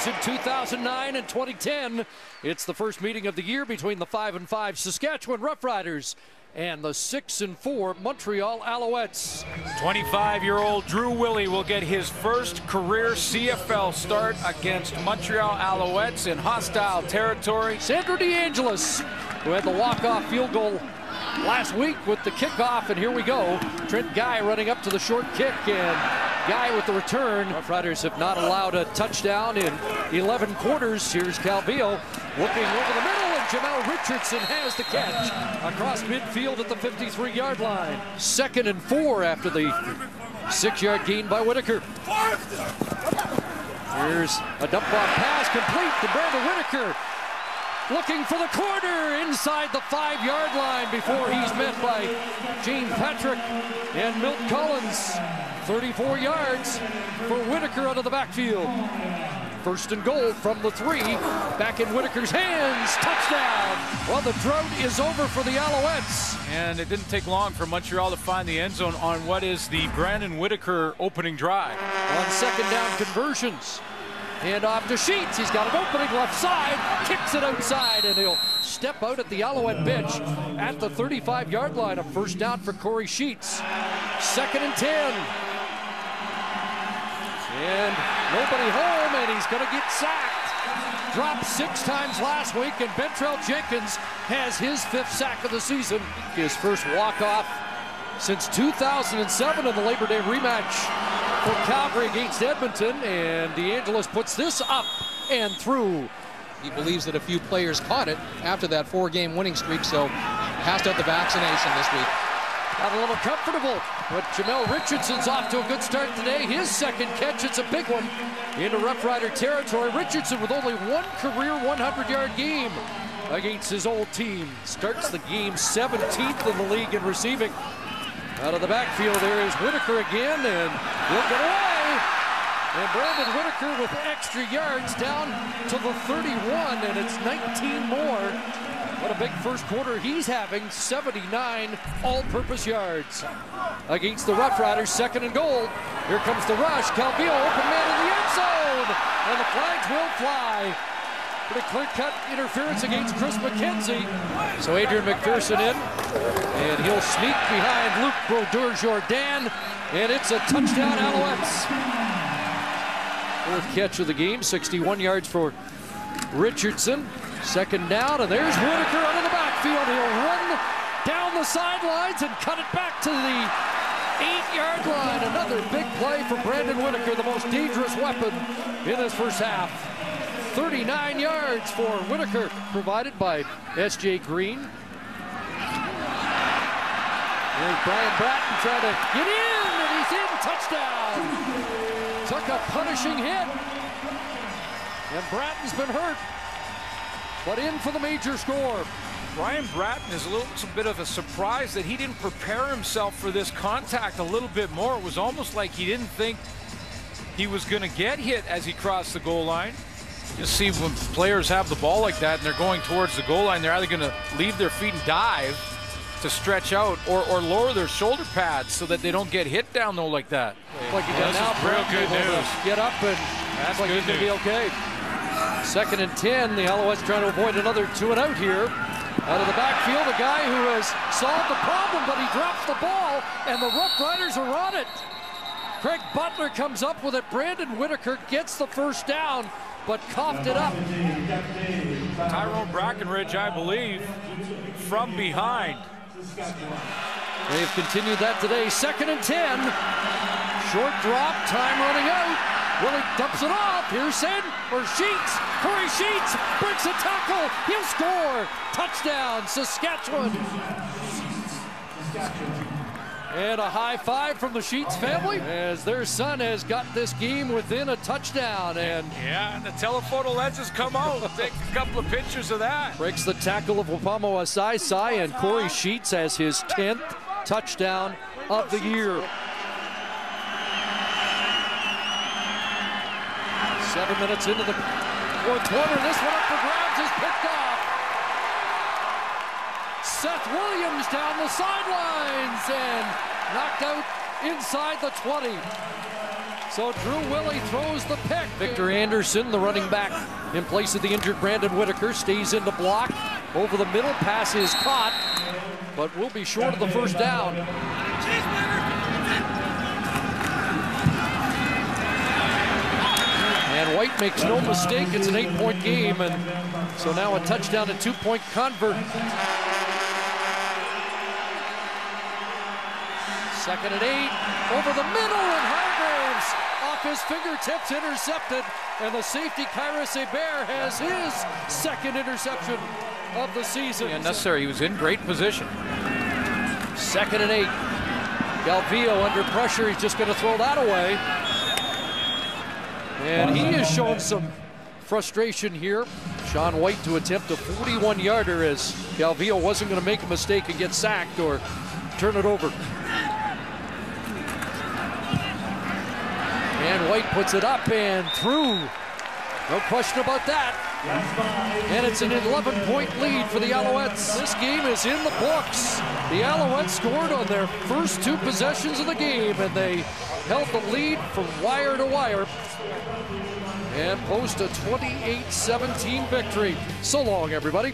was in 2009 and 2010. It's the first meeting of the year between the 5-5 Saskatchewan Roughriders and the 6-4 Montreal Alouettes. 25-year-old Drew Willie will get his first career CFL start against Montreal Alouettes in hostile territory. Sandro DeAngelis, who had the walk-off field goal last week with the kickoff, and here we go. Trent Guy running up to the short kick, and Guy with the return. Roughriders have not allowed a touchdown in 11 quarters. Here's Calvillo looking over the middle, and Jamel Richardson has the catch across midfield at the 53-yard line. 2nd and 4 after the 6-yard gain by Whitaker. Here's a dump-off pass complete to Brandon Whitaker, looking for the corner inside the 5-yard line before he's met by Gene Patrick and Milt Collins. 34 yards for Whitaker out of the backfield. 1st and goal from the 3. Back in Whitaker's hands. Touchdown. Well, the drought is over for the Alouettes. And it didn't take long for Montreal to find the end zone on what is the Brandon Whitaker opening drive. On 2nd down conversions. Hand off to Sheets. He's got an opening left side. Kicks it outside, and he'll step out at the Alouette bench at the 35-yard line. A 1st down for Corey Sheets. 2nd and 10. And nobody home, and he's going to get sacked. Dropped 6 times last week, and Bentrell Jenkins has his 5th sack of the season. His first walk-off since 2007 in the Labor Day rematch for Calgary against Edmonton, and DeAngelis puts this up and through. He believes that a few players caught it after that 4-game winning streak, so passed out the vaccination this week. Got a little comfortable, but Jamel Richardson's off to a good start today. His 2nd catch, it's a big one, into Rough Rider territory. Richardson with only 1 career 100-yard game against his old team. Starts the game 17th in the league in receiving. Out of the backfield, there is Whitaker again, and he'll get away. And Brandon Whitaker with extra yards down to the 31, and it's 19 more. What a big first quarter he's having. 79 all-purpose yards against the Roughriders. 2nd and goal. Here comes the rush. Calvillo, open man in the end zone, and the flags will fly. Pretty clear-cut interference against Chris McKenzie. So Adrian McPherson in, and he'll sneak behind Luc Brodeur-Jourdain, and it's a touchdown, Alouettes. 4th catch of the game, 61 yards for Richardson. 2nd down, and there's Whitaker out of the backfield. He'll run down the sidelines and cut it back to the 8-yard line. Another big play for Brandon Whitaker, the most dangerous weapon in this first half. 39 yards for Whitaker, provided by S.J. Green. There's Brian Bratton trying to get in, and he's in. Touchdown. Took a punishing hit, and Bratton's been hurt, but in for the major score. Brian Bratton is a little bit of a surprise that he didn't prepare himself for this contact a little bit more. It was almost like he didn't think he was going to get hit as he crossed the goal line. You see, when players have the ball like that and they're going towards the goal line, they're either going to leave their feet and dive to stretch out, or lower their shoulder pads so that they don't get hit down low like that. Like he does now, real good news. Get up, and that's like he's going to be okay. 2nd and 10. The Alouettes trying to avoid another 2-and-out here. Out of the backfield, a guy who has solved the problem, but he drops the ball, and the Roughriders are on it. Craig Butler comes up with it. Brandon Whitaker gets the 1st down, but coughed it up. Tyrone Brackenridge, I believe, from behind. They've continued that today. 2nd and 10. Short drop, time running out. Willie dumps it off. Pearson or Sheets. Corey Sheets breaks a tackle. He'll score. Touchdown, Saskatchewan. And a high five from the Sheets family as their son has got this game within a touchdown. And yeah, and the telephoto lenses come out. Take a couple of pictures of that. Breaks the tackle of Wapamo Asai, and Corey Sheets has his 10th touchdown of the year. 7 minutes into the 4th quarter. This one up for grabs is picked off. Seth Williams down the sidelines and knocked out inside the 20. So Drew Willie throws the pick. Victor Anderson, the running back, in place of the injured Brandon Whitaker, stays in the block. Over the middle, pass is caught, but will be short of the first down. And White makes no mistake. It's an 8-point game, and so now a touchdown and 2-point convert. Second and 8, over the middle, and Hargraves off his fingertips, intercepted, and the safety Kairos Hebert has his second interception of the season. Unnecessary, he was in great position. Second and 8, Galvillo under pressure, he's just going to throw that away. And he has shown some frustration here. Sean White to attempt a 41-yarder as Galvillo wasn't going to make a mistake and get sacked or turn it over. And White puts it up and through. No question about that. And it's an 11-point lead for the Alouettes. This game is in the books. The Alouettes scored on their first 2 possessions of the game, and they held the lead from wire to wire and post a 28-17 victory. So long, everybody.